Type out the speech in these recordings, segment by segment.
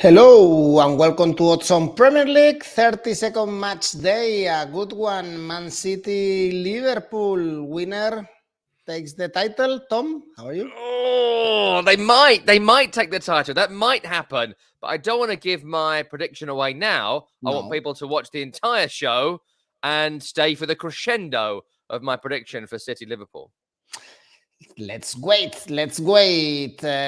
Hello and welcome to Odds on Premier League, 30-second match day, a good one. Man City, Liverpool, winner takes the title. Tom, how are you? Oh, they might take the title. That might happen, but I don't want to give my prediction away now. No. I want people to watch the entire show and stay for the crescendo of my prediction for City Liverpool. Let's wait.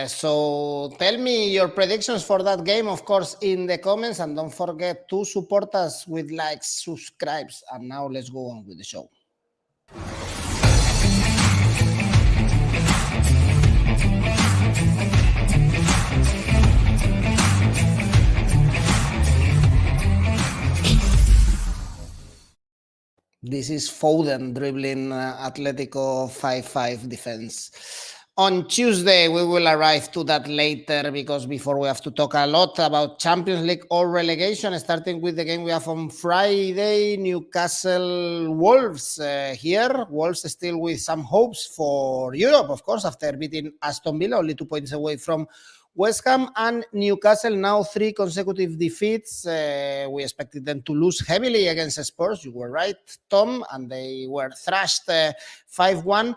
So tell me your predictions for that game, of course, in the comments, and don't forget to support us with likes, subscribes, and now let's go on with the show. This is Foden dribbling Atletico 5-5 defense. On Tuesday, we will arrive to that later because before we have to talk a lot about Champions League or relegation, starting with the game we have on Friday, Newcastle Wolves here. Wolves still with some hopes for Europe, of course, after beating Aston Villa, only 2 points away from West Ham, and Newcastle now 3 consecutive defeats. We expected them to lose heavily against Spurs. You were right, Tom, and they were thrashed 5-1.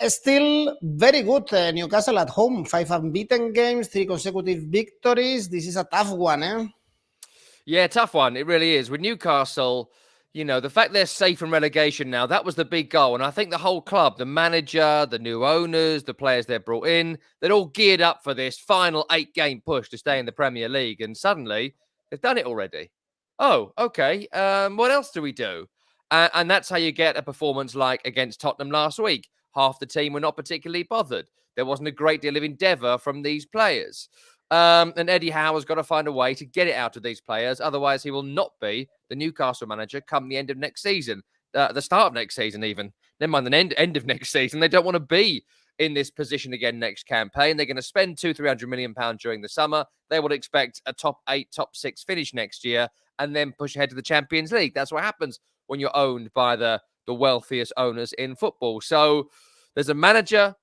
Still very good. Newcastle at home, 5 unbeaten games, 3 consecutive victories. This is a tough one, eh? Yeah, tough one. It really is. With Newcastle, you know, the fact they're safe from relegation now, that was the big goal. And I think the whole club, the manager, the new owners, the players they've brought in, they're all geared up for this final 8-game push to stay in the Premier League. And suddenly, they've done it already. Oh, okay. What else do we do? And that's how you get a performance like against Tottenham last week. Half the team were not particularly bothered. There wasn't a great deal of endeavour from these players. And Eddie Howe has got to find a way to get it out of these players. Otherwise, he will not be the Newcastle manager come the end of next season, the start of next season even. Never mind the end of next season. They don't want to be in this position again next campaign. They're going to spend £200-300 million during the summer. They will expect a top 8, top 6 finish next year and then push ahead to the Champions League. That's what happens when you're owned by the wealthiest owners in football. So there's a manager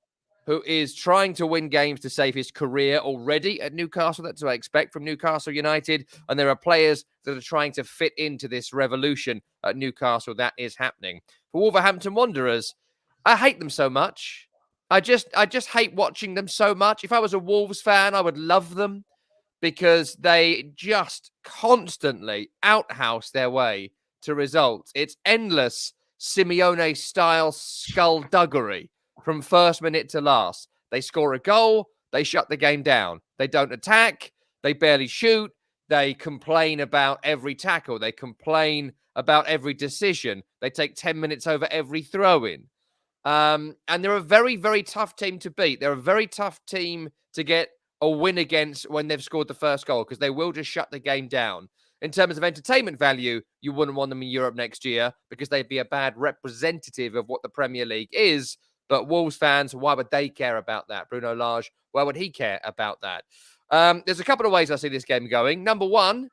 who is trying to win games to save his career already at Newcastle. That's what I expect from Newcastle United. And there are players that are trying to fit into this revolution at Newcastle that is happening. For Wolverhampton Wanderers, I hate them so much. I just hate watching them so much. If I was a Wolves fan, I would love them because they just constantly outhouse their way to results. It's endless Simeone-style skullduggery from first minute to last. They score a goal, they shut the game down. They don't attack, they barely shoot, they complain about every tackle, they complain about every decision, they take 10 minutes over every throw-in. And they're a very, very tough team to beat. They're a very tough team to get a win against when they've scored the first goal because they will just shut the game down. In terms of entertainment value, you wouldn't want them in Europe next year because they'd be a bad representative of what the Premier League is. But Wolves fans, why would they care about that? Bruno Lage, why would he care about that? There's a couple of ways I see this game going. Number one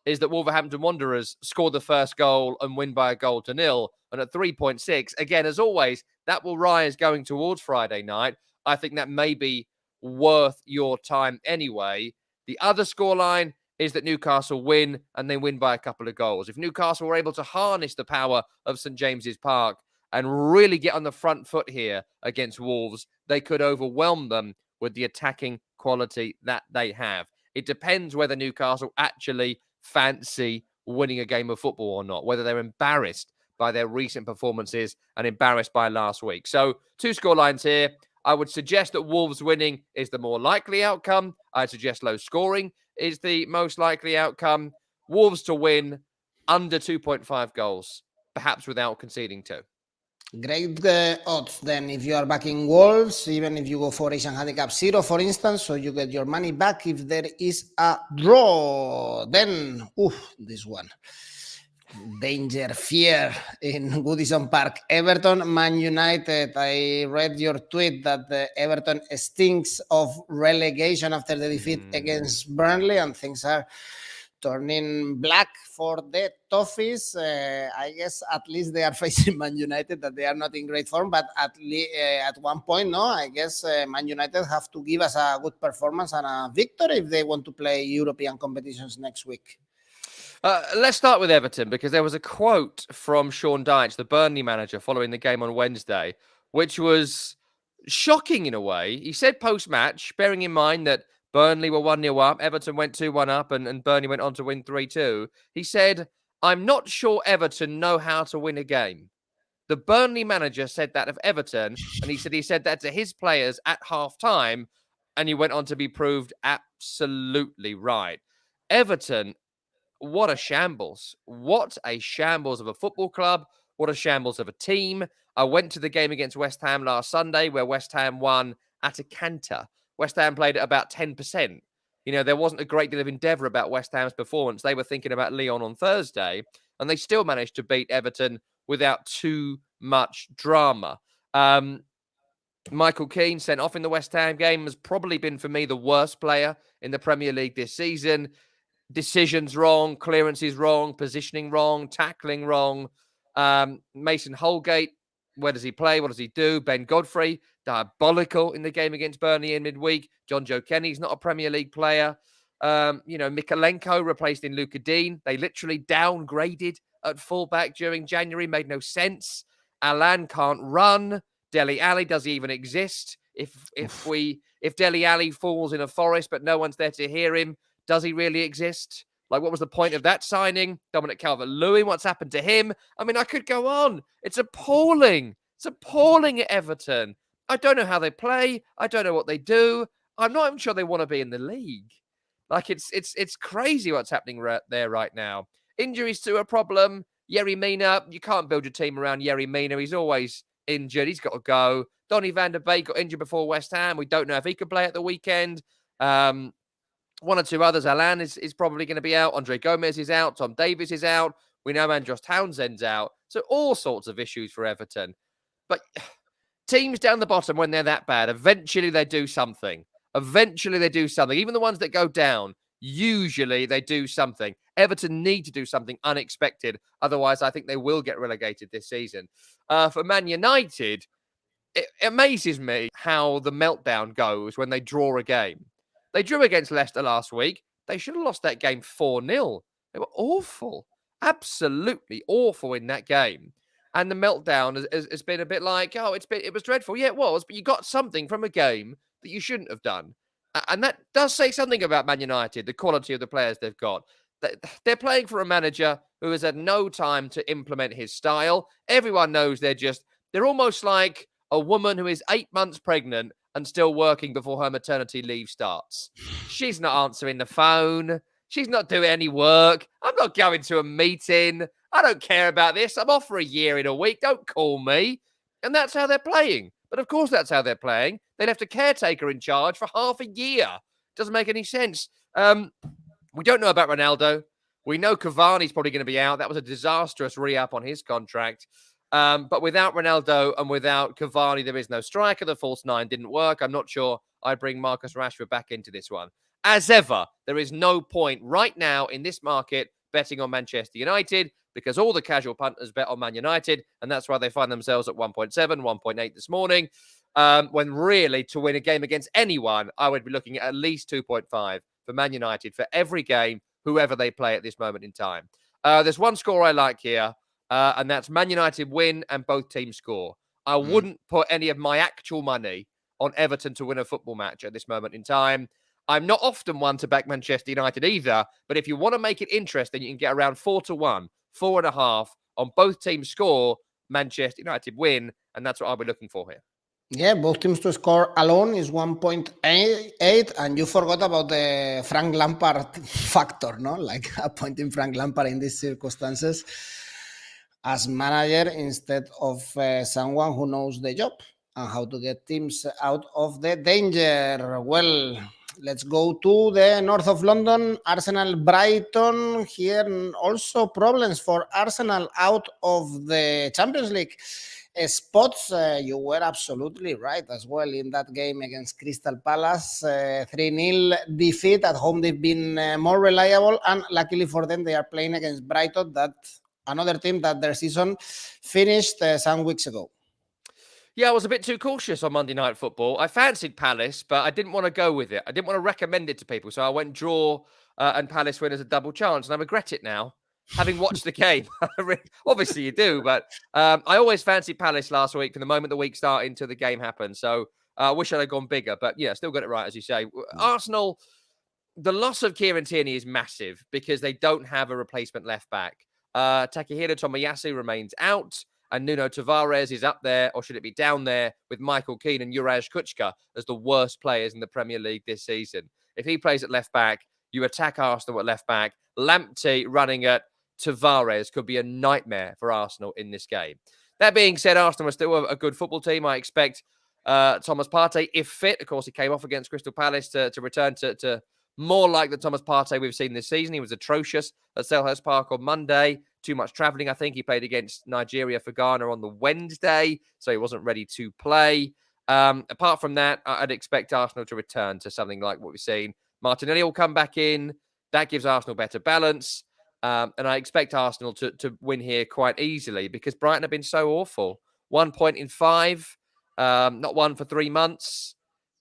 is that Wolverhampton Wanderers score the first goal and win by 1-0. And at 3.6, again, as always, that will rise going towards Friday night. I think that may be worth your time anyway. The other scoreline is that Newcastle win and they win by a couple of goals. If Newcastle were able to harness the power of St James's Park and really get on the front foot here against Wolves, they could overwhelm them with the attacking quality that they have. It depends whether Newcastle actually fancy winning a game of football or not, whether they're embarrassed by their recent performances and embarrassed by last week. So 2 scorelines here. I would suggest that Wolves winning is the more likely outcome. I'd suggest low scoring is the most likely outcome. Wolves to win under 2.5 goals, perhaps without conceding 2. Great odds then if you are backing Wolves, even if you go for Asian Handicap 0, for instance, so you get your money back if there is a draw. Then, this one. Danger, fear in Goodison Park. Everton, Man United. I read your tweet that Everton stinks of relegation after the defeat against Burnley, and things are turning black for the Toffees. I guess at least they are facing Man United, that they are not in great form, but at one point, no, I guess Man United have to give us a good performance and a victory if they want to play European competitions next week. Let's start with Everton, because there was a quote from Sean Dyche, the Burnley manager, following the game on Wednesday, which was shocking in a way. He said post-match, bearing in mind that Burnley were 1-0 up, Everton went 2-1 up, and Burnley went on to win 3-2. He said, "I'm not sure Everton know how to win a game." The Burnley manager said that of Everton, and he said that to his players at half-time, and he went on to be proved absolutely right. Everton, what a shambles. What a shambles of a football club. What a shambles of a team. I went to the game against West Ham last Sunday, where West Ham won at a canter. West Ham played at about 10%. There wasn't a great deal of endeavour about West Ham's performance. They were thinking about Lyon on Thursday, and they still managed to beat Everton without too much drama. Michael Keane, sent off in the West Ham game, has probably been, for me, the worst player in the Premier League this season. Decisions wrong, clearances wrong, positioning wrong, tackling wrong. Mason Holgate, where does he play? What does he do? Ben Godfrey, diabolical in the game against Burnley in midweek. John Joe Kenny's not a Premier League player. Mikalenko replaced in Luka Dean. They literally downgraded at fullback during January. Made no sense. Alan can't run. Dele Alli, does he even exist? If Dele Alli falls in a forest but no one's there to hear him, does he really exist? Like, what was the point of that signing? Dominic Calvert-Lewin, what's happened to him? I mean, I could go on. It's appalling. It's appalling at Everton. I don't know how they play. I don't know what they do. I'm not even sure they want to be in the league. Like, it's crazy what's happening there right now. Injuries to a problem. Yerry Mina, you can't build your team around Yerry Mina. He's always injured. He's got to go. Donny van der Beek got injured before West Ham. We don't know if he could play at the weekend. One or two others. Alan is probably going to be out. Andre Gomez is out. Tom Davies is out. We know Andros Townsend's out. So all sorts of issues for Everton. But teams down the bottom, when they're that bad, eventually they do something. Even the ones that go down, usually they do something. Everton need to do something unexpected. Otherwise, I think they will get relegated this season. For Man United, it amazes me how the meltdown goes when they draw a game. They drew against Leicester last week. They should have lost that game 4-0. They were awful. Absolutely awful in that game. And the meltdown has been a bit like, it was dreadful. Yeah, it was. But you got something from a game that you shouldn't have done. And that does say something about Man United, the quality of the players they've got. They're playing for a manager who has had no time to implement his style. Everyone knows they're almost like a woman who is 8 months pregnant and still working before her maternity leave starts. She's not answering the phone. She's not doing any work. I'm not going to a meeting. I don't care about this. I'm off for a year in a week. Don't call me. And that's how they're playing. But of course that's how they're playing. They left a caretaker in charge for half a year. Doesn't make any sense. We don't know about Ronaldo. We know Cavani's probably going to be out. That was a disastrous re-up on his contract. But without Ronaldo and without Cavani, there is no striker. The false nine didn't work. I'm not sure I'd bring Marcus Rashford back into this one. As ever, there is no point right now in this market betting on Manchester United, because all the casual punters bet on Man United, and that's why they find themselves at 1.7, 1.8 this morning. When really, to win a game against anyone, I would be looking at least 2.5 for Man United for every game, whoever they play at this moment in time. There's one score I like here. And that's Man United win and both teams score. I wouldn't put any of my actual money on Everton to win a football match at this moment in time. I'm not often one to back Manchester United either, but if you want to make it interesting, you can get around 4-1, 4.5 on both teams score, Manchester United win, and that's what I'll be looking for here. Yeah, both teams to score alone is 1.8, and you forgot about the Frank Lampard factor, no? Like appointing Frank Lampard in these circumstances as manager instead of someone who knows the job and how to get teams out of the danger. Well, let's go to the north of London. Arsenal, Brighton. Here also problems for Arsenal out of the Champions League. spots, you were absolutely right as well in that game against Crystal Palace. 3-0 defeat at home. They've been more reliable, and luckily for them, they are playing against Brighton, that another team that their season finished some weeks ago. Yeah, I was a bit too cautious on Monday Night Football. I fancied Palace, but I didn't want to go with it. I didn't want to recommend it to people. So I went draw and Palace win as a double chance. And I regret it now, having watched the game. Obviously, you do. But I always fancied Palace last week from the moment the week started until the game happened. So I wish I'd have gone bigger. But yeah, still got it right, as you say. Arsenal, the loss of Kieran Tierney is massive because they don't have a replacement left back. Takehiro Tomiyasu remains out. And Nuno Tavares is up there, or should it be down there, with Michael Keane and Juraj Kucka as the worst players in the Premier League this season. If he plays at left back, you attack Arsenal at left back. Lamptey running at Tavares could be a nightmare for Arsenal in this game. That being said, Arsenal are still a good football team. I expect Thomas Partey, if fit, of course, he came off against Crystal Palace to return to more like the Thomas Partey we've seen this season. He was atrocious at Selhurst Park on Monday. Too much travelling, I think. He played against Nigeria for Ghana on the Wednesday, so he wasn't ready to play. Apart from that, I'd expect Arsenal to return to something like what we've seen. Martinelli will come back in. That gives Arsenal better balance. And I expect Arsenal to win here quite easily because Brighton have been so awful. 1 point in 5, not won for 3 months.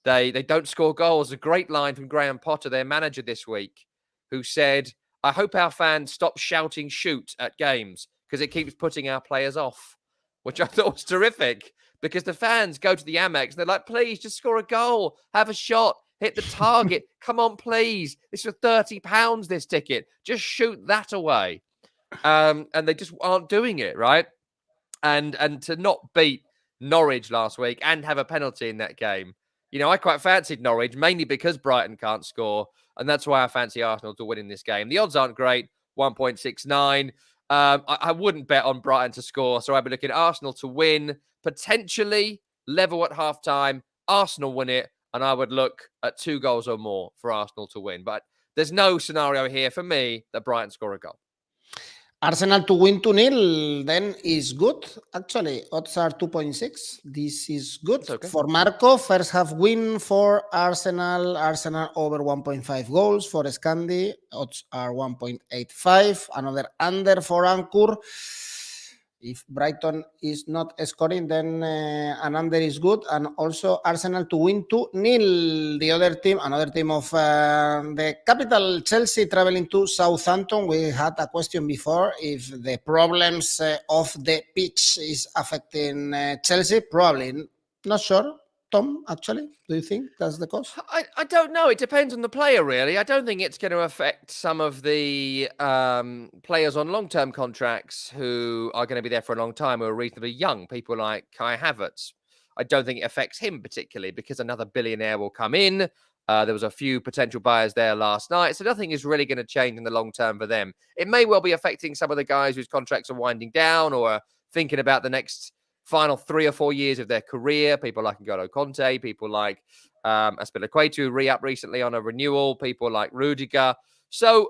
They don't score goals. A great line from Graham Potter, their manager this week, who said, I hope our fans stop shouting shoot at games because it keeps putting our players off, which I thought was terrific because the fans go to the Amex and they're like, please just score a goal, have a shot, hit the target. Come on, please. This is £30, this ticket. Just shoot that away. And they just aren't doing it, right? And to not beat Norwich last week and have a penalty in that game. You know, I quite fancied Norwich, mainly because Brighton can't score. And that's why I fancy Arsenal to win in this game. The odds aren't great, 1.69. I wouldn't bet on Brighton to score. So I'd be looking at Arsenal to win, potentially level at halftime. Arsenal win it. And I would look at 2 goals or more for Arsenal to win. But there's no scenario here for me that Brighton score a goal. Arsenal to win 2-0 then is good. Actually, odds are 2.6. This is good. Okay. For Marco, first half win for Arsenal. Arsenal over 1.5 goals. For Scandi, odds are 1.85. Another under for Anchor. If Brighton is not scoring, then an under is good. And also Arsenal to win 2-0. The other team, another team of the capital, Chelsea, traveling to Southampton. We had a question before if the problems of the pitch is affecting Chelsea. Probably. Not sure. Tom, actually, do you think that's the cause? I don't know. It depends on the player, really. I don't think it's going to affect some of the players on long-term contracts who are going to be there for a long time, who are reasonably young. People like Kai Havertz. I don't think it affects him particularly because another billionaire will come in. There was a few potential buyers there last night. So nothing is really going to change in the long term for them. It may well be affecting some of the guys whose contracts are winding down or are thinking about the next final 3 or 4 years of their career. People like N'Golo Conte, people like Azpilicueta, re-up recently on a renewal, people like Rudiger. So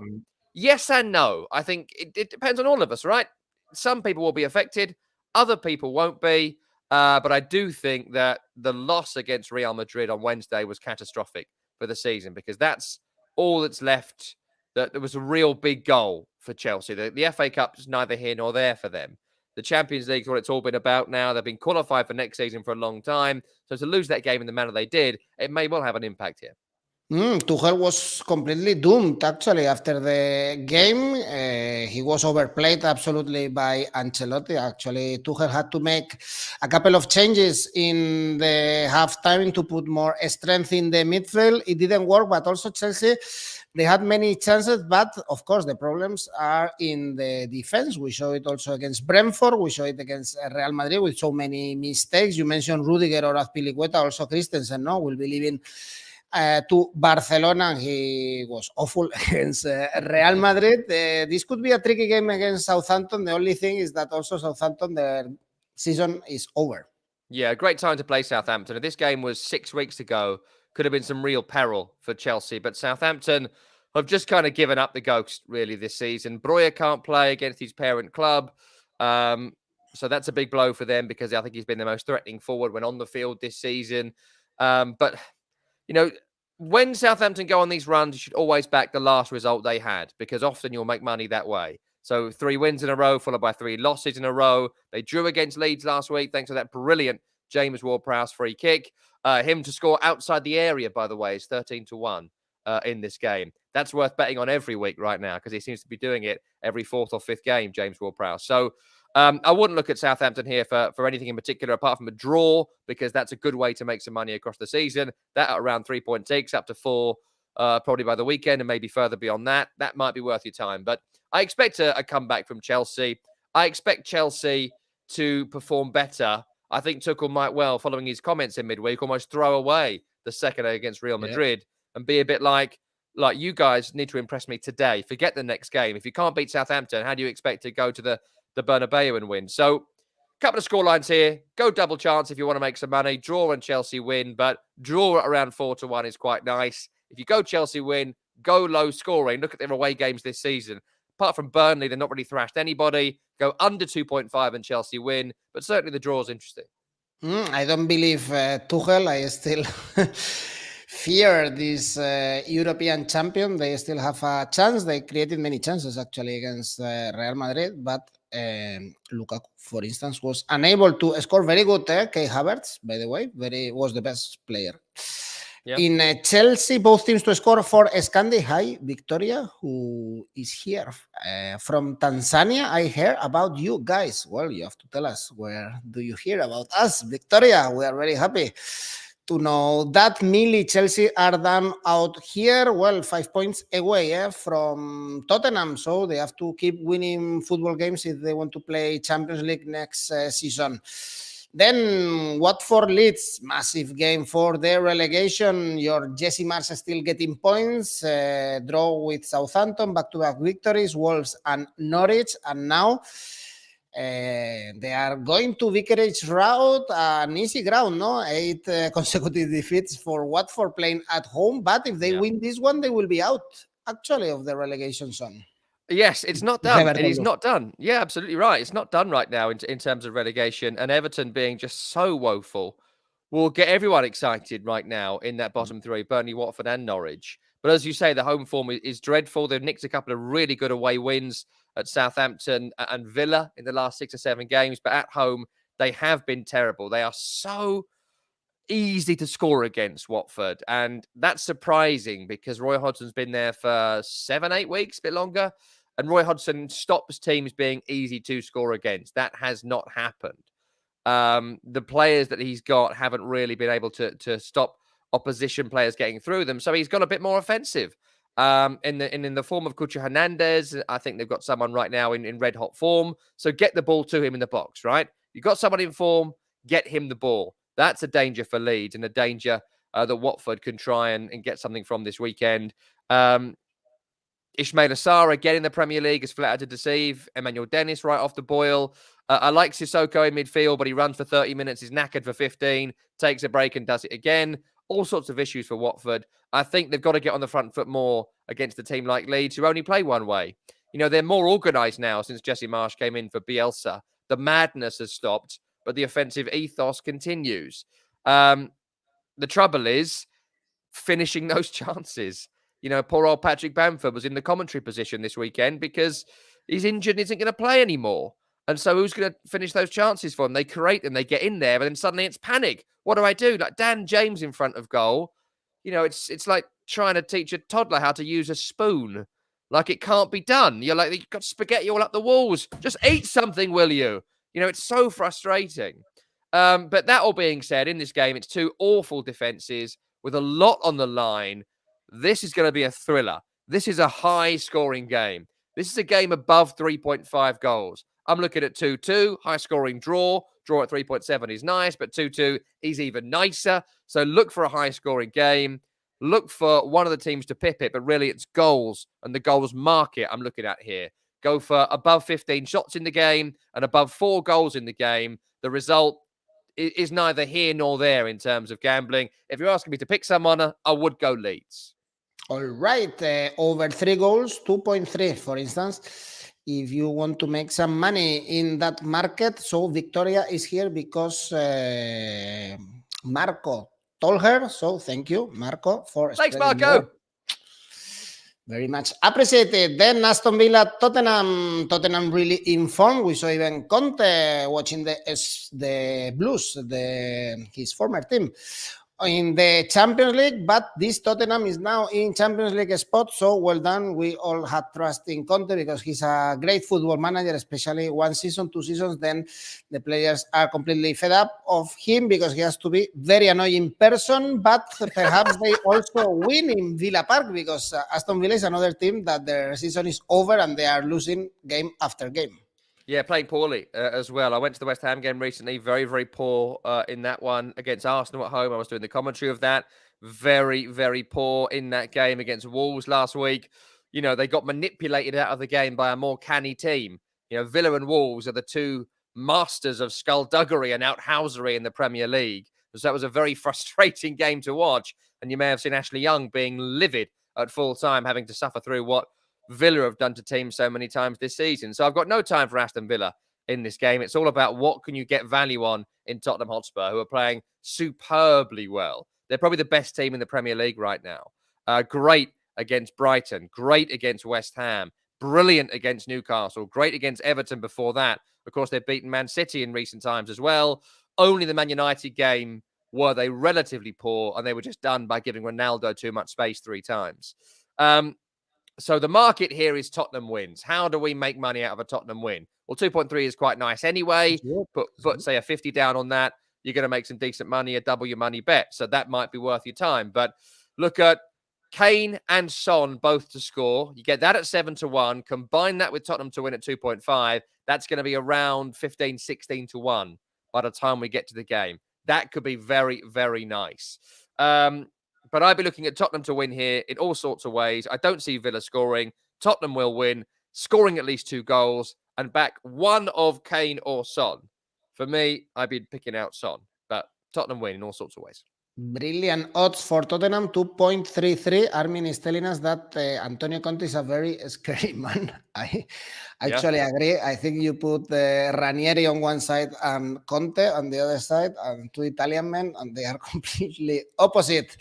yes and no. I think it depends on all of us, right? Some people will be affected. Other people won't be. But I do think that the loss against Real Madrid on Wednesday was catastrophic for the season because that's all that's left. That there was a real big goal for Chelsea. The FA Cup is neither here nor there for them. The Champions League is what it's all been about now. They've been qualified for next season for a long time. So to lose that game in the manner they did, it may well have an impact here. Tuchel was completely doomed, actually, after the game. He was overplayed absolutely by Ancelotti. Actually, Tuchel had to make a couple of changes in the halftime to put more strength in the midfield. It didn't work, but also Chelsea, they had many chances, but of course the problems are in the defense. We saw it also against Brentford. We saw it against Real Madrid with so many mistakes. You mentioned Rudiger or Azpilicueta, also Christensen, no? Will be leaving to Barcelona, and he was awful against Real Madrid. This could be a tricky game against Southampton. The only thing is that also Southampton, their season is over. Yeah, great time to play Southampton. If this game was 6 weeks ago, could have been some real peril for Chelsea. But Southampton have just kind of given up the ghost, really, this season. Breuer can't play against his parent club. So that's a big blow for them because I think he's been the most threatening forward when on the field this season. But, you know, when Southampton go on these runs, you should always back the last result they had because often you'll make money that way. So 3 wins in a row, followed by 3 losses in a row. They drew against Leeds last week thanks to that brilliant James Ward-Prowse free kick. Him to score outside the area, by the way, is 13-1 in this game. That's worth betting on every week right now because he seems to be doing it every 4th or 5th game, James Ward-Prowse. So I wouldn't look at Southampton here for anything in particular apart from a draw because that's a good way to make some money across the season. That at around 3.6 up to 4 probably by the weekend and maybe further beyond that. That might be worth your time. But I expect a comeback from Chelsea. I expect Chelsea to perform better. I think Tuchel might well, following his comments in midweek, almost throw away the second against Real Madrid and be a bit like you guys need to impress me today. Forget the next game. If you can't beat Southampton, how do you expect to go to the Bernabeu and win? So a couple of scorelines here. Go double chance if you want to make some money. Draw and Chelsea win, but draw at around 4-1 is quite nice. If you go Chelsea win, go low scoring. Look at their away games this season. Apart from Burnley, they're not really thrashed anybody. Go under 2.5 and Chelsea win, but certainly the draw is interesting. I don't believe Tuchel. I still fear this European champion. They still have a chance. They created many chances actually against Real Madrid, but Lukaku, for instance, was unable to score. Very good, Kai Havertz, by the way, was the best player. Yep. In Chelsea, both teams to score for Scandi. Hi, Victoria, who is here from Tanzania. I hear about you guys. Well, you have to tell us, where do you hear about us, Victoria? We are very happy to know that. Millie, Chelsea are done out here. Well, 5 points away from Tottenham, so they have to keep winning football games if they want to play Champions League next season. Then Watford Leeds, massive game for their relegation. Your Jesse Marsh still getting points. Draw with Southampton, back-to-back victories, Wolves and Norwich. And now they are going to Vicarage Road, an easy ground, no? 8 consecutive defeats for Watford playing at home. But if they win this one, they will be out, actually, of the relegation zone. Yes, it's not done. It is not done. Yeah, absolutely right. It's not done right now in terms of relegation. And Everton being just so woeful will get everyone excited right now in that bottom 3, Burnley, Watford and Norwich. But as you say, the home form is dreadful. They've nicked a couple of really good away wins at Southampton and Villa in the last 6 or 7 games. But at home, they have been terrible. They are so easy to score against, Watford. And that's surprising because Roy Hodgson's been there for 7-8 weeks, a bit longer. And Roy Hodgson stops teams being easy to score against. That has not happened. The players that he's got haven't really been able to stop opposition players getting through them. So he's got a bit more offensive. In the form of Cucho Hernandez, I think they've got someone right now in red hot form. So get the ball to him in the box, right? You've got someone in form, get him the ball. That's a danger for Leeds and a danger that Watford can try and get something from this weekend. Ismail Assar, again in the Premier League, is flat out to deceive. Emmanuel Dennis right off the boil. I like Sissoko in midfield, but he runs for 30 minutes, he's knackered for 15, takes a break and does it again. All sorts of issues for Watford. I think they've got to get on the front foot more against a team like Leeds, who only play one way. You know, they're more organised now since Jesse Marsh came in for Bielsa. The madness has stopped, but the offensive ethos continues. The trouble is finishing those chances. You know, poor old Patrick Bamford was in the commentary position this weekend because he's injured and isn't going to play anymore. And so who's going to finish those chances for them? They create them, they get in there, and then suddenly it's panic. What do I do? Like Dan James in front of goal. You know, it's like trying to teach a toddler how to use a spoon. Like it can't be done. You're like, you've got spaghetti all up the walls. Just eat something, will you? You know, it's so frustrating. But that all being said, in this game, it's 2 awful defenses with a lot on the line. This is going to be a thriller. This is a high-scoring game. This is a game above 3.5 goals. I'm looking at 2-2, high-scoring draw. Draw at 3.7 is nice, but 2-2 is even nicer. So look for a high-scoring game. Look for one of the teams to pip it, but really it's goals and the goals market I'm looking at here. Go for above 15 shots in the game and above 4 goals in the game. The result is neither here nor there in terms of gambling. If you're asking me to pick someone, I would go Leeds. All right, over 3 goals, 2.3, for instance. if you want to make some money in that market. So Victoria is here because Marco told her. So thank you, Marco, for Thanks, spreading the Marco. word. Very much appreciated. Then Aston Villa, Tottenham. Tottenham really informed. We saw even Conte watching the Blues, his former team, in the Champions League. But this Tottenham is now in Champions League spot. So well done. We all had trust in Conte because he's a great football manager, especially one season, 2 seasons. Then the players are completely fed up of him because he has to be very annoying person, but perhaps they also win in Villa Park because Aston Villa is another team that their season is over and they are losing game after game. Yeah, playing poorly as well. I went to the West Ham game recently. Very, very poor in that one against Arsenal at home. I was doing the commentary of that. Very, very poor in that game against Wolves last week. You know, they got manipulated out of the game by a more canny team. You know, Villa and Wolves are the two masters of skullduggery and outhousery in the Premier League. So that was a very frustrating game to watch. And you may have seen Ashley Young being livid at full time, having to suffer through what Villa have done to teams so many times this season. So I've got no time for Aston Villa in this game. It's all about what can you get value on in Tottenham Hotspur, who are playing superbly well. They're probably the best team in the Premier League right now. Great against Brighton, great against West Ham, brilliant against Newcastle, great against Everton before that. Of course, they've beaten Man City in recent times as well. Only the Man United game were they relatively poor, and they were just done by giving Ronaldo too much space 3 times. So the market here is Tottenham wins. How do we make money out of a Tottenham win? Well, 2.3 is quite nice anyway. Put say a 50 down on that. You're going to make some decent money, a double your money bet. So that might be worth your time. But look at Kane and Son both to score. You get that at 7-1. Combine that with Tottenham to win at 2.5. That's going to be around 15, 16-1 by the time we get to the game. That could be very, very nice. But I'd be looking at Tottenham to win here in all sorts of ways. I don't see Villa scoring. Tottenham will win, scoring at least 2 goals and back one of Kane or Son. For me, I'd be picking out Son, but Tottenham win in all sorts of ways. Brilliant odds for Tottenham, 2.33. Armin is telling us that Antonio Conte is a very scary man. I actually agree. I think you put Ranieri on one side and Conte on the other side, and 2 Italian men, and they are completely opposite.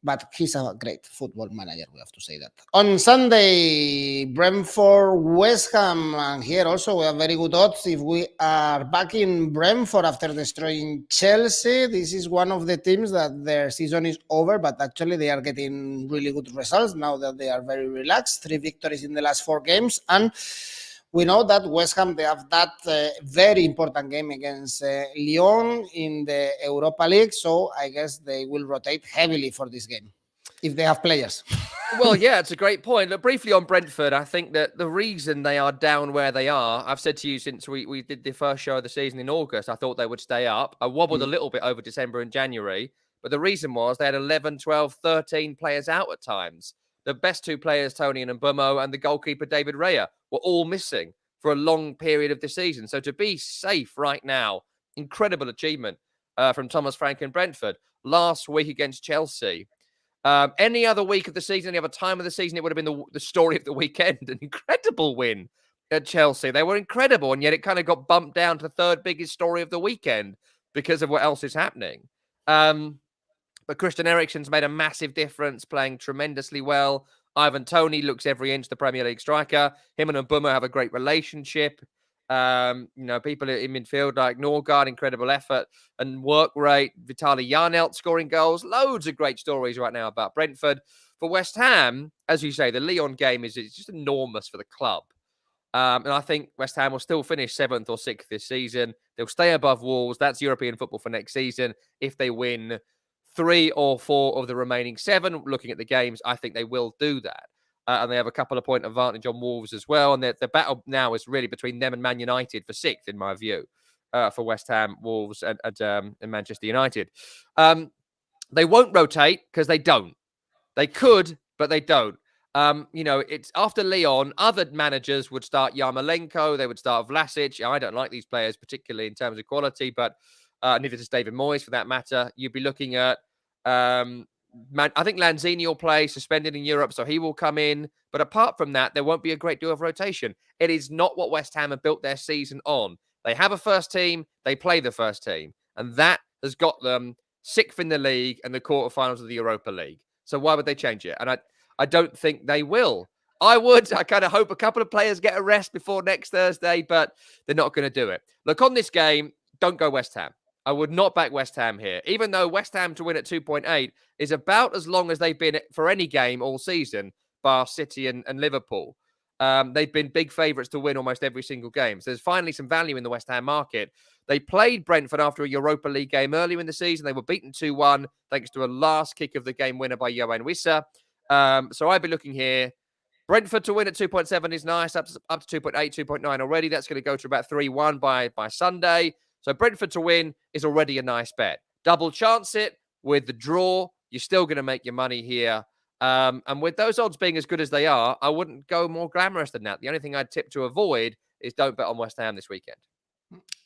But he's a great football manager, we have to say that. On Sunday, Brentford, West Ham, and here also we have very good odds. If we are back in Brentford after destroying Chelsea, this is one of the teams that their season is over, but actually they are getting really good results now that they are very relaxed. 3 victories in the last 4 games, and we know that West Ham, they have that very important game against Lyon in the Europa League. So I guess they will rotate heavily for this game if they have players. Well, yeah, it's a great point. Look, briefly on Brentford, I think that the reason they are down where they are, I've said to you since we did the first show of the season in August, I thought they would stay up. I wobbled a little bit over December and January, but the reason was they had 11, 12, 13 players out at times. The best 2 players, Tony and Mbeumo, and the goalkeeper, David Raya, were all missing for a long period of the season. So to be safe right now, incredible achievement from Thomas Frank and Brentford. Last week against Chelsea, any other week of the season, any other time of the season, it would have been the story of the weekend. An incredible win at Chelsea. They were incredible, and yet it kind of got bumped down to the 3rd biggest story of the weekend because of what else is happening. But Christian Eriksen's made a massive difference, playing tremendously well. Ivan Toney looks every inch the Premier League striker. Him and Mbeumo have a great relationship. People in midfield like Norgard, incredible effort and work rate. Vitaly Yarnelt scoring goals. Loads of great stories right now about Brentford. For West Ham, as you say, the Lyon game is just enormous for the club. And I think West Ham will still finish 7th or 6th this season. They'll stay above Wolves. That's European football for next season. If they win 3 or 4 of the remaining 7, looking at the games, I think they will do that. And they have a couple of point advantage on Wolves as well. And the battle now is really between them and Man United for 6th, in my view, for West Ham, Wolves, and Manchester United. They won't rotate because they don't. They could, but they don't. It's after Lyon, other managers would start Yarmolenko. They would start Vlasic. I don't like these players, particularly in terms of quality, but neither does David Moyes for that matter. You'd be looking at I think Lanzini will play, suspended in Europe, so he will come in. But apart from that, there won't be a great deal of rotation. It is not what West Ham have built their season on. They have a first team, they play the first team, and that has got them sixth in the league and the quarterfinals of the Europa League. So why would they change it? And I don't think they will. I kind of hope a couple of players get a rest before next Thursday, but they're not going to do it. Look, on this game, don't go West Ham. I would not back West Ham here, even though West Ham to win at 2.8 is about as long as they've been for any game all season, bar City and Liverpool. They've been big favourites to win almost every single game. So there's finally some value in the West Ham market. They played Brentford after a Europa League game earlier in the season. They were beaten 2-1 thanks to a last kick of the game winner by Yoane Wissa. So I'd be looking here. Brentford to win at 2.7 is nice, up to 2.8, 2.9 already. That's going to go to about 3-1 by Sunday. So Brentford to win is already a nice bet. Double chance it with the draw. You're still going to make your money here. And with those odds being as good as they are, I wouldn't go more glamorous than that. The only thing I'd tip to avoid is don't bet on West Ham this weekend.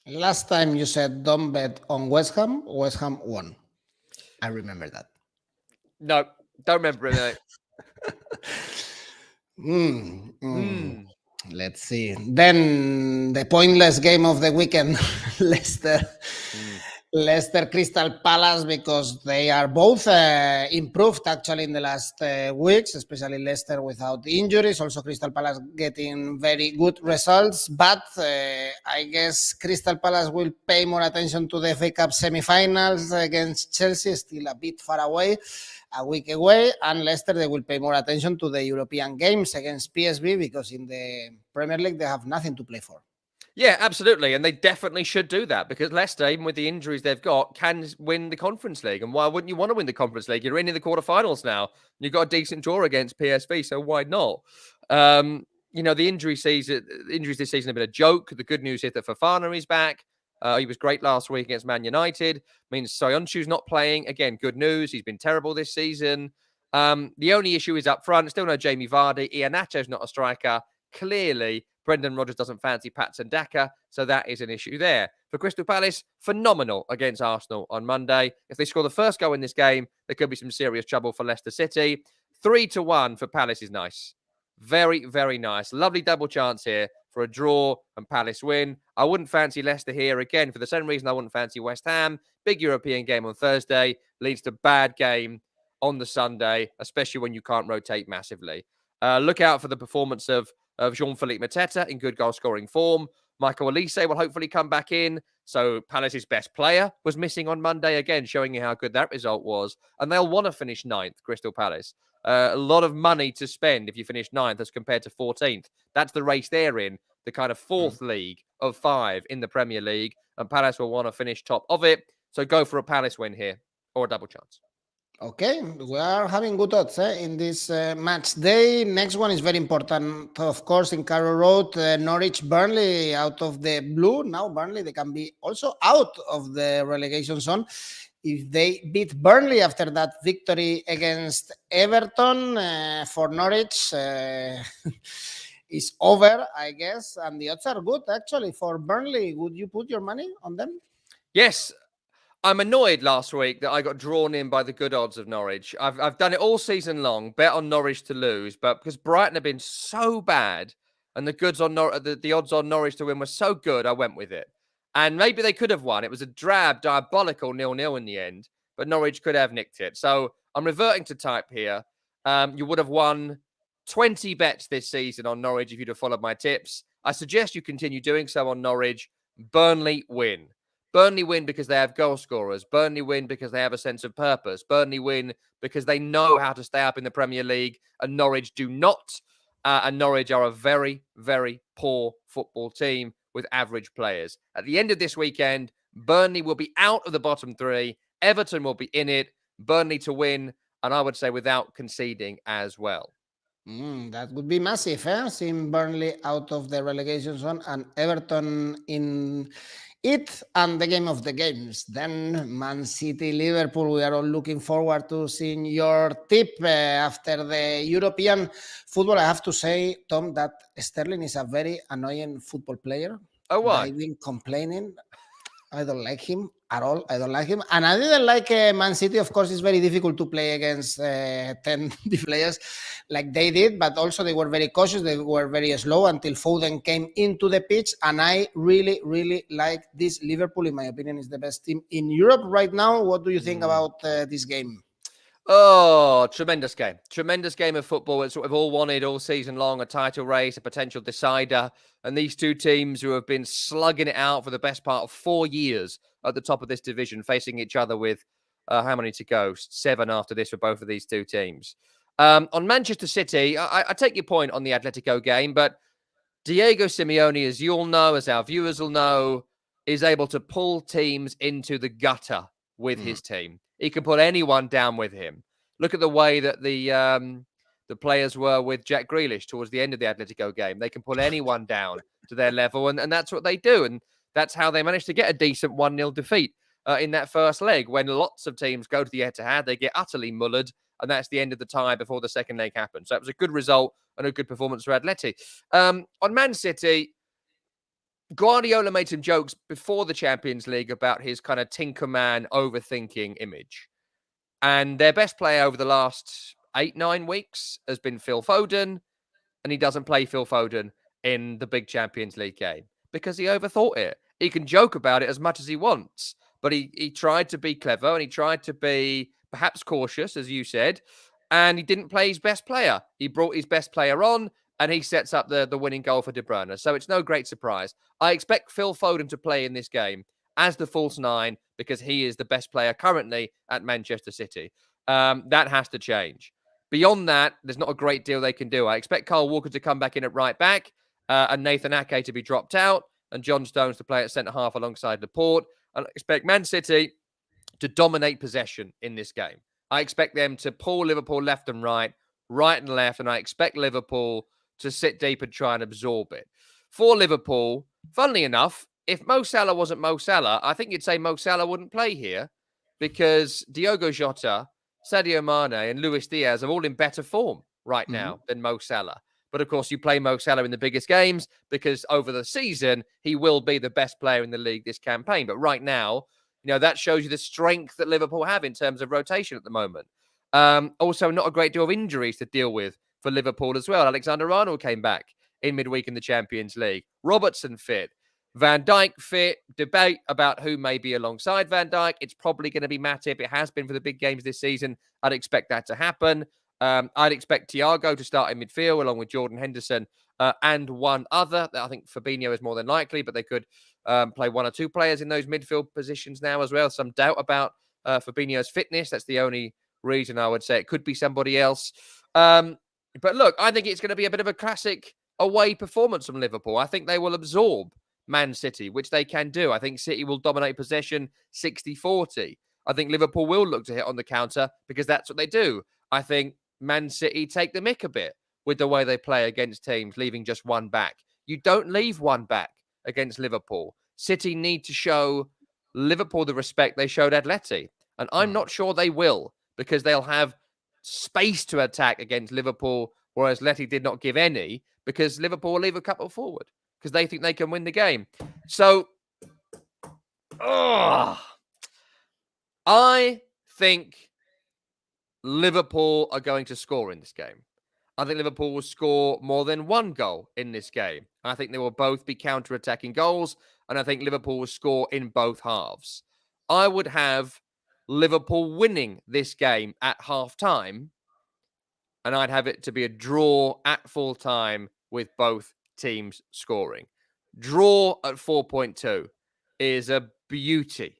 Last time you said don't bet on West Ham won. I remember that. No, don't remember it. Let's see. Then the pointless game of the weekend, Leicester Crystal Palace, because they are both improved actually in the last weeks, especially Leicester without injuries. Also Crystal Palace getting very good results. But I guess Crystal Palace will pay more attention to the FA Cup semi-finals against Chelsea, still a bit far away. A week away, and Leicester, they will pay more attention to the European games against PSV because in the Premier League, they have nothing to play for. Yeah, absolutely. And they definitely should do that because Leicester, even with the injuries they've got, can win the Conference League. And why wouldn't you want to win the Conference League? You're in the quarterfinals now. You've got a decent draw against PSV, so why not? The injuries this season have been a joke. The good news is that Fofana is back. He was great last week against Man United. Means Soyuncu's not playing. Again, good news. He's been terrible this season. The only issue is up front. Still no Jamie Vardy. Iheanacho's not a striker. Clearly, Brendan Rodgers doesn't fancy Patson Daka, so that is an issue there. For Crystal Palace, phenomenal against Arsenal on Monday. If they score the first goal in this game, there could be some serious trouble for Leicester City. 3-1 for Palace is nice. Very, very nice. Lovely double chance here for a draw and Palace win. I wouldn't fancy Leicester here again for the same reason I wouldn't fancy West Ham. Big European game on Thursday leads to bad game on the Sunday, especially when you can't rotate massively. Look out for the performance of Jean-Philippe Mateta in good goal-scoring form. Michael Olise will hopefully come back in. So Palace's best player was missing on Monday, again, showing you how good that result was. And they'll want to finish 9th, Crystal Palace. A lot of money to spend if you finish 9th as compared to 14th. That's the race they're in, the kind of 4th league of 5 in the Premier League. And Palace will want to finish top of it. So go for a Palace win here or a double chance. Okay, we are having good odds in this match day. Next one is very important, of course, in Carrow Road. Norwich, Burnley out of the blue. Now Burnley, they can be also out of the relegation zone. If they beat Burnley after that victory against Everton, for Norwich, is over, I guess. And the odds are good, actually, for Burnley. Would you put your money on them? Yes. I'm annoyed last week that I got drawn in by the good odds of Norwich. I've done it all season long, bet on Norwich to lose, but because Brighton have been so bad and the odds on Norwich to win were so good, I went with it. And maybe they could have won. It was a drab, diabolical 0-0 in the end, but Norwich could have nicked it. So I'm reverting to type here. You would have won 20 bets this season on Norwich if you'd have followed my tips. I suggest you continue doing so on Norwich. Burnley win. Burnley win because they have goal scorers. Burnley win because they have a sense of purpose. Burnley win because they know how to stay up in the Premier League, and Norwich do not. And Norwich are a very, very poor football team with average players. At the end of this weekend, Burnley will be out of the bottom 3. Everton will be in it. Burnley to win, and I would say without conceding as well. That would be massive, seeing Burnley out of the relegation zone and Everton in it, and the game of the games. Then Man City, Liverpool. We are all looking forward to seeing your tip after the European football. I have to say, Tom, that Sterling is a very annoying football player. Oh, why? I've been complaining. I don't like him at all. I don't like him. And I didn't like Man City. Of course, it's very difficult to play against 10 players like they did, but also they were very cautious. They were very slow until Foden came into the pitch. And I really, really like this Liverpool. In my opinion, is the best team in Europe right now. What do you think about this game? Oh, tremendous game. Tremendous game of football. It's what we've all wanted all season long, a title race, a potential decider. And these two teams who have been slugging it out for the best part of 4 years at the top of this division, facing each other with how many to go? 7 after this for both of these two teams. On Manchester City, I take your point on the Atletico game, but Diego Simeone, as you all know, as our viewers will know, is able to pull teams into the gutter with his team. He can put anyone down with him. Look at the way that the players were with Jack Grealish towards the end of the Atletico game. They can pull anyone down to their level, and that's what they do. And that's how they managed to get a decent 1-0 defeat in that first leg. When lots of teams go to the Etihad, they get utterly mullered, and that's the end of the tie before the second leg happens. So it was a good result and a good performance for Atleti. On Man City, Guardiola made some jokes before the Champions League about his kind of Tinkerman overthinking image. And their best player over the last 8-9 weeks has been Phil Foden, and he doesn't play Phil Foden in the big Champions League game because he overthought it. He can joke about it as much as he wants, but he tried to be clever and he tried to be perhaps cautious, as you said, and he didn't play his best player. He brought his best player on, and he sets up the winning goal for De Bruyne. So it's no great surprise. I expect Phil Foden to play in this game as the false nine because he is the best player currently at Manchester City. That has to change. Beyond that, there's not a great deal they can do. I expect Kyle Walker to come back in at right back and Nathan Ake to be dropped out and John Stones to play at centre-half alongside Laporte. And I expect Man City to dominate possession in this game. I expect them to pull Liverpool left and right and left, and I expect Liverpool to sit deep and try and absorb it. For Liverpool, funnily enough, if Mo Salah wasn't Mo Salah, I think you'd say Mo Salah wouldn't play here because Diogo Jota, Sadio Mane and Luis Diaz are all in better form right now than Mo Salah. But of course, you play Mo Salah in the biggest games because over the season, he will be the best player in the league this campaign. But right now, that shows you the strength that Liverpool have in terms of rotation at the moment. Also, not a great deal of injuries to deal with for Liverpool as well. Alexander-Arnold came back in midweek in the Champions League. Robertson fit. Van Dijk fit. Debate about who may be alongside Van Dijk. It's probably going to be Matip. It has been for the big games this season. I'd expect that to happen. I'd expect Thiago to start in midfield along with Jordan Henderson and one other. I think Fabinho is more than likely, but they could play one or two players in those midfield positions now as well. Some doubt about Fabinho's fitness. That's the only reason I would say it could be somebody else. But look, I think it's going to be a bit of a classic away performance from Liverpool. I think they will absorb Man City, which they can do. I think City will dominate possession 60-40. I think Liverpool will look to hit on the counter because that's what they do. I think Man City take the mick a bit with the way they play against teams, leaving just one back. You don't leave one back against Liverpool. City need to show Liverpool the respect they showed Atleti. And I'm not sure they will because they'll have space to attack against Liverpool, whereas Atleti did not give any because Liverpool will leave a couple forward because they think they can win the game. So, I think Liverpool are going to score in this game. I think Liverpool will score more than one goal in this game. I think they will both be counter-attacking goals, and I think Liverpool will score in both halves. I would have Liverpool winning this game at half-time, and I'd have it to be a draw at full-time with both teams scoring. Draw at 4.2 is a beauty,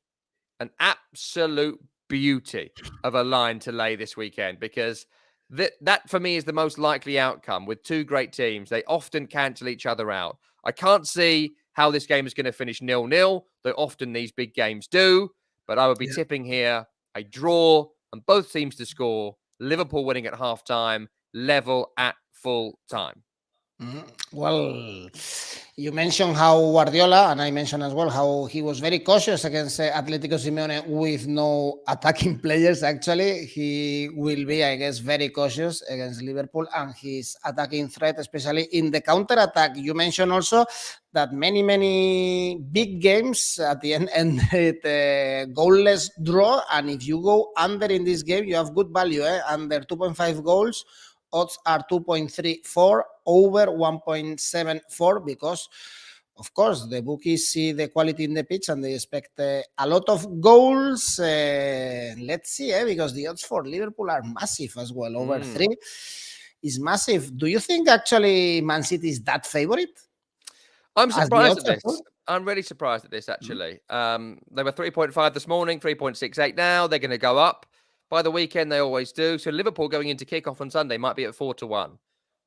an absolute beauty of a line to lay this weekend because that for me is the most likely outcome. With two great teams, they often cancel each other out. I can't see how this game is going to finish 0-0, though often these big games do, but I would be tipping here a draw and both teams to score, Liverpool winning at half-time, level at full time. Well, you mentioned how Guardiola, and I mentioned as well how he was very cautious against Atletico Simeone with no attacking players. Actually, he will be, I guess, very cautious against Liverpool and his attacking threat, especially in the counter attack. You mentioned also that many big games at the end ended goalless draw, and if you go under in this game, you have good value. Under 2.5 goals, odds are 2.34, over 1.74, because of course the bookies see the quality in the pitch and they expect a lot of goals. Let's see, because the odds for Liverpool are massive as well. Over 3 is massive. Do you think actually Man City is that favorite? I'm As the surprised odds at are this. full? I'm really surprised at this, actually. They were 3.5 this morning, 3.68 now. They're going to go up. By the weekend, they always do. So Liverpool going into kickoff on Sunday might be at 4-1.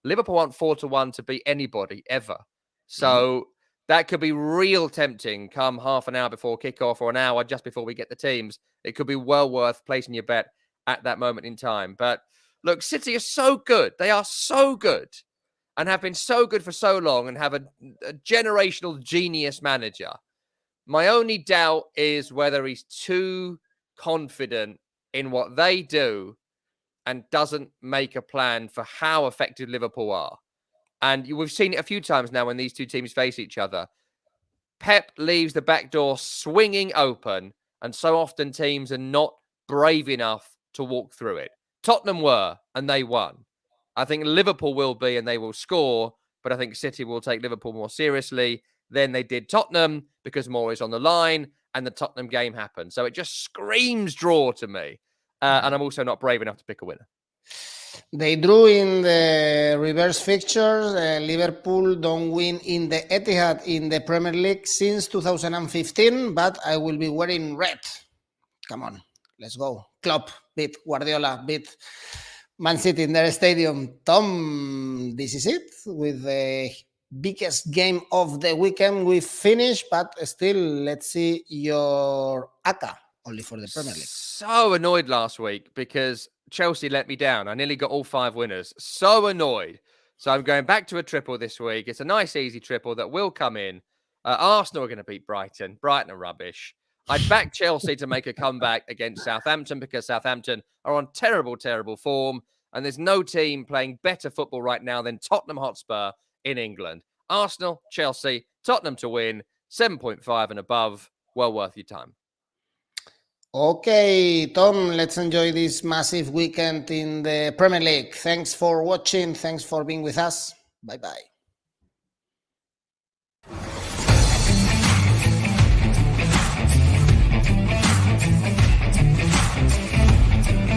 Liverpool want 4-1 to beat anybody ever. So that could be real tempting come half an hour before kickoff or an hour just before we get the teams. It could be well worth placing your bet at that moment in time. But look, City are so good. They are so good and have been so good for so long and have a generational genius manager. My only doubt is whether he's too confident in what they do and doesn't make a plan for how effective Liverpool are. And we've seen it a few times now when these two teams face each other. Pep leaves the back door swinging open, and so often teams are not brave enough to walk through it. Tottenham were, and they won. I think Liverpool will be, and they will score, but I think City will take Liverpool more seriously than they did Tottenham because more is on the line, and the Tottenham game happened. So it just screams draw to me. And I'm also not brave enough to pick a winner. They drew in the reverse fixtures. Liverpool don't win in the Etihad in the Premier League since 2015, but I will be wearing red. Come on, let's go. Klopp beat Guardiola, beat Man City in their stadium. Tom, this is it with the biggest game of the weekend. We finished, but still, let's see your ACCA only for the Premier League. So annoyed last week because Chelsea let me down. I nearly got all 5 winners. So annoyed. So I'm going back to a triple this week. It's a nice, easy triple that will come in. Arsenal are going to beat Brighton. Brighton are rubbish. I'd back Chelsea to make a comeback against Southampton because Southampton are on terrible, terrible form. And there's no team playing better football right now than Tottenham Hotspur in England. Arsenal, Chelsea, Tottenham to win, 7.5 and above. Well worth your time. Okay, Tom, let's enjoy this massive weekend in the Premier League. Thanks for watching. Thanks for being with us. Bye-bye.